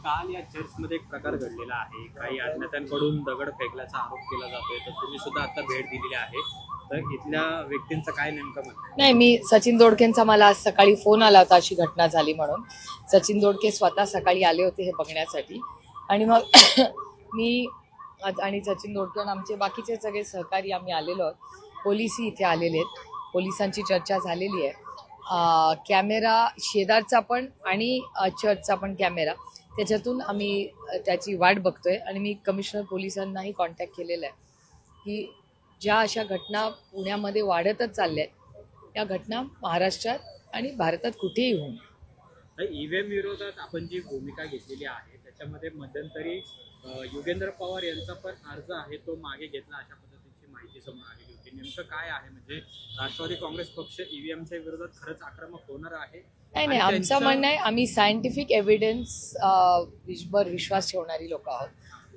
काल या चर्चमध्ये एक प्रकार घडलेला आहे. काही अज्ञातांकडून दगड फेकल्याचा आरोप केला जातोय, तर तुम्ही सुद्धा आता भेट दिलेली आहे. तर इथल्या व्यक्तींचं काय नेमकं म्हणणं आहे? नाही, मी सचिन दोडकेंचा मला आज सकाळी फोन आला होता अशी घटना झाली म्हणून. सचिन दोडके स्वतः सकाळी आले होते हे बघण्यासाठी आणि मग मी आणि सचिन दोडके आणि आमचे बाकीचे सगळे सहकारी आम्ही आलेलो आहोत. पोलिसही इथे आलेले आहेत. पोलिसांची चर्चा झालेली आहे. कॅमेरा शेजारचा पण आणि चर्चचा पण कॅमेरा त्याच्यातून आम्ही त्याची वाट बघतोय आणि मी कमिशनर पोलिसांनाही कॉन्टॅक्ट केलेला आहे की ज्या अशा घटना पुण्यामध्ये वाढतच चालल्या आहेत त्या घटना महाराष्ट्रात आणि भारतात कुठेही होऊ नये. ईव्हीएम विरोधात आपण जी भूमिका घेतलेली आहे त्याच्यामध्ये मध्यंतरी योगेंद्र पवार यांचा पण अर्ज आहे तो मागे घेतला अशा पद्धतीची माहिती समोर आलेली होती. नेमकं काय आहे, म्हणजे राष्ट्रवादी काँग्रेस पक्ष ईव्हीएमच्या विरोधात खरंच आक्रमक होणार आहे? नाही, आमचं म्हणणं आहे आम्ही सायंटिफिक एव्हिडन्स वर विश्वास ठेवणारी लोक आहोत.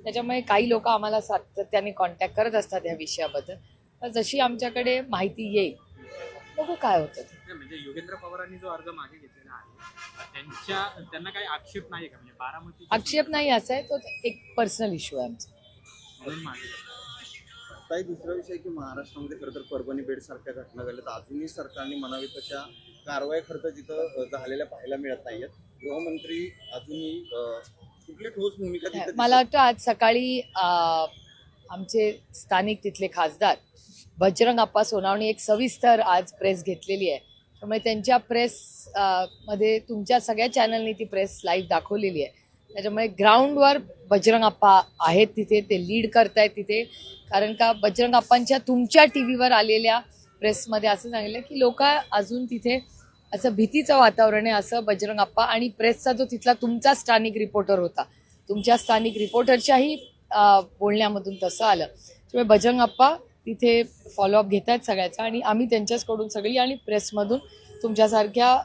त्याच्यामुळे काही लोक आम्हाला सातत्याने कॉन्टॅक्ट करत असतात या विषयाबद्दल. तर जशी आमच्याकडे माहिती येईल बघू काय होतं. म्हणजे योगेंद्र पवारांनी जो अर्ज मागे घेतलेला आहे त्यांना काही आक्षेप नाही का? म्हणजे बारामती आक्षेप नाही असा आहे, तो एक पर्सनल इश्यू आहे आमचा. म्हणून मागे काही दुसरा विषय की महाराष्ट्रामध्ये खरं तर परभणी बेड सारख्या घटना घडल्यात. अजूनही सरकारने म्हणावी तशा कारवाई खरं तर तिथं झालेल्या पाहायला मिळत नाहीयेत. गृहमंत्री अजूनही कुठली ठोस भूमिका तिथे मला वाटतं आज सकाळी आमचे स्थानिक तिथले खासदार बजरंग अप्पा सोनावणे एक सविस्तर आज प्रेस घेतलेली आहे. त्यामुळे त्यांच्या प्रेस मध्ये तुमच्या सगळ्या चॅनलनी ती प्रेस लाईव्ह दाखवलेली आहे. त्याच्यामुळे ग्राउंडवर बजरंग अप्पा आहेत तिथे, ते लीड करतायत तिथे. कारण का बजरंग अप्पांच्या तुमच्या टी व्हीवर आलेल्या प्रेसमध्ये असं सांगितलं की लोक अजून तिथे असं भीतीचं वातावरण आहे असं बजरंग अप्पा आणि प्रेसचा जो तिथला तुमचा स्थानिक रिपोर्टर होता, तुमच्या स्थानिक रिपोर्टरच्याही बोलण्यामधून तसं आलं. त्यामुळे बजरंग अप्पा तिथे फॉलोअप घेत आहेत सगळ्याचा आणि आम्ही त्यांच्याचकडून सगळी आणि प्रेसमधून तुमच्यासारख्या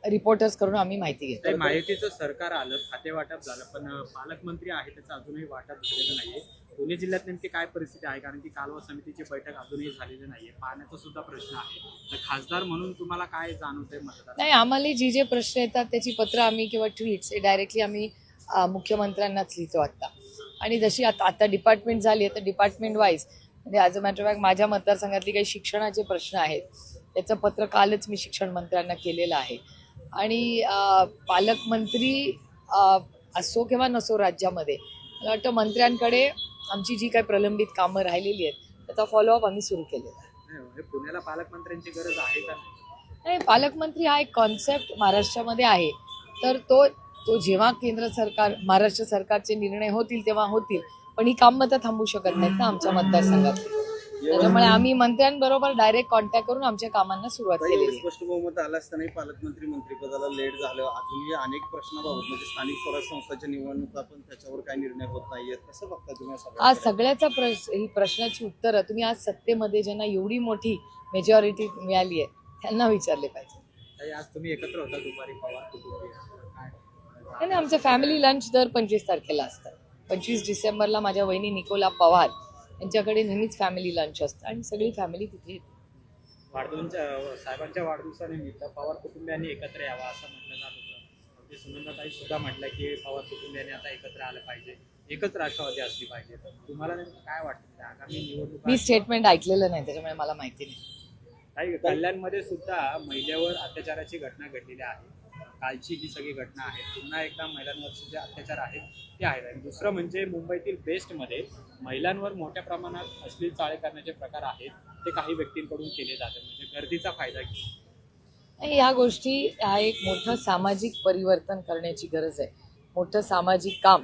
रिपोर्टर्स करून आम्ही माहिती घेतो. माहितीचं सरकार आलं, खाते वाटप झालं, पण पालकमंत्री आहे त्याचं अजूनही वाटप झालेलं नाहीये. पुणे जिल्ह्यात नेमकी काय परिस्थिती आहे? कारण की कालवा समितीची बैठक अजूनही झालेली नाहीये. पाण्याचा सुद्धा प्रश्न आहे. तर खासदार म्हणून तुम्हाला काय जाणवतंय मतदार? नाही, आम्हाला जे प्रश्न येतात त्याची पत्र आम्ही किंवा ट्विट्स हे डायरेक्टली आम्ही मुख्यमंत्र्यांनाच लिहितो आता. आणि जशी आता डिपार्टमेंट झाली आहे तर डिपार्टमेंट वाईज म्हणजे as a matter of fact माझ्या मतदारसंघातली काही शिक्षणाचे प्रश्न आहेत त्याचं पत्र कालच मी शिक्षण मंत्र्यांना केलेलं आहे. आणि पालकमंत्री असो किंवा नसो राज्यामध्ये मला वाटतं मंत्र्यांकडे आमची जी काही प्रलंबित कामं राहिलेली आहेत त्याचा फॉलोअप आम्ही सुरू केलेला आहे. पुण्याला पालकमंत्र्यांची गरज आहे का? नाही, पालकमंत्री हा एक कॉन्सेप्ट महाराष्ट्रामध्ये आहे. तर तो जेव्हा केंद्र सरकार महाराष्ट्र सरकारचे निर्णय होतील तेव्हा होतील, पण ही कामं तर थांबू शकत नाहीत ना आमच्या मतदारसंघात. त्याच्यामुळे आम्ही मंत्र्यांबरोबर डायरेक्ट कॉन्टॅक्ट करून आमच्या कामांना सुरुवात केली. स्पष्ट बहुमत आलं असतानाही पालकमंत्री मंत्रिपदाला लेट झालं. अजूनही अनेक प्रश्नाबाबत म्हणजे स्थानिक स्वराज्य संस्थांच्या निवडणुका पण त्याच्यावर काही निर्णय होत नाहीयेत. कसं बघता तुम्ही? आज सगळ्याचा ही प्रश्नाची उत्तरं तुम्ही आज सत्तेमध्ये ज्यांना एवढी मोठी मेजॉरिटी मिळाली आहे त्यांना विचारले पाहिजे. आज तुम्ही एकत्र होता दुपारी पवार कुटुंबीय? नाही, आमचं फॅमिली लंच दर 25 तारखेला असतं. 25 डिसेंबरला माझ्या वहिनी निकोला पवार यांच्याकडे नेहमीच फॅमिली लंच असतं आणि सगळी फॅमिली तिथे येते. साहेबांच्या वाढदिवसानिमित्त पवार कुटुंबियांनी एकत्र यावं असं म्हटलं जात होतं. सुनंदाताई सुद्धा म्हटलं की पवार कुटुंबियांनी आता एकत्र आलं पाहिजे, एकच राष्ट्रवादी असली पाहिजे. तर तुम्हाला काय वाटतं आगामी निवडणूक? मी स्टेटमेंट ऐकलेलं नाही त्याच्यामुळे मला माहिती नाही. काही कल्याणमध्ये सुद्धा महिलेवर अत्याचाराची घटना घडलेली आहे. कालची ही सगळी घटना आहे. पुन्हा एकदा महिलांवरचे जे अत्याचार आहेत ते आहेत. आणि दुसरं म्हणजे मुंबईतील बेस्टमध्ये महिलांवर मोठ्या प्रमाणात अश्लील चाळे करण्याचे प्रकार आहेत ते काही व्यक्तींकडून केले जातात. म्हणजे गर्दीचा फायदा घेऊन ह्या गोष्टी हा एक मोठं सामाजिक परिवर्तन करण्याची गरज आहे. मोठं सामाजिक काम,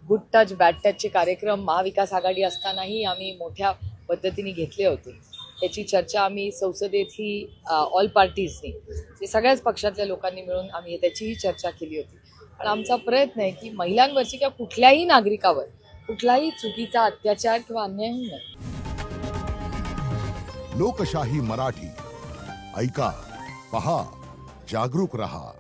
गुड टच बॅड टचचे कार्यक्रम महाविकास आघाडी असतानाही आम्ही मोठ्या पद्धतीने घेतले होते. त्याची चर्चा आम्ही संसदेत ही ऑल पार्टीजनी जे सगळ्याच पक्षातल्या लोकांनी मिळून आम्ही त्याचीही चर्चा केली होती. पण आमचा प्रयत्न आहे की महिलांवरची किंवा कुठल्याही नागरिकावर कुठलाही चुकीचा अत्याचार किंवा अन्याय होऊ नये. लोकशाही मराठी ऐका, पहा, जागरूक रहा.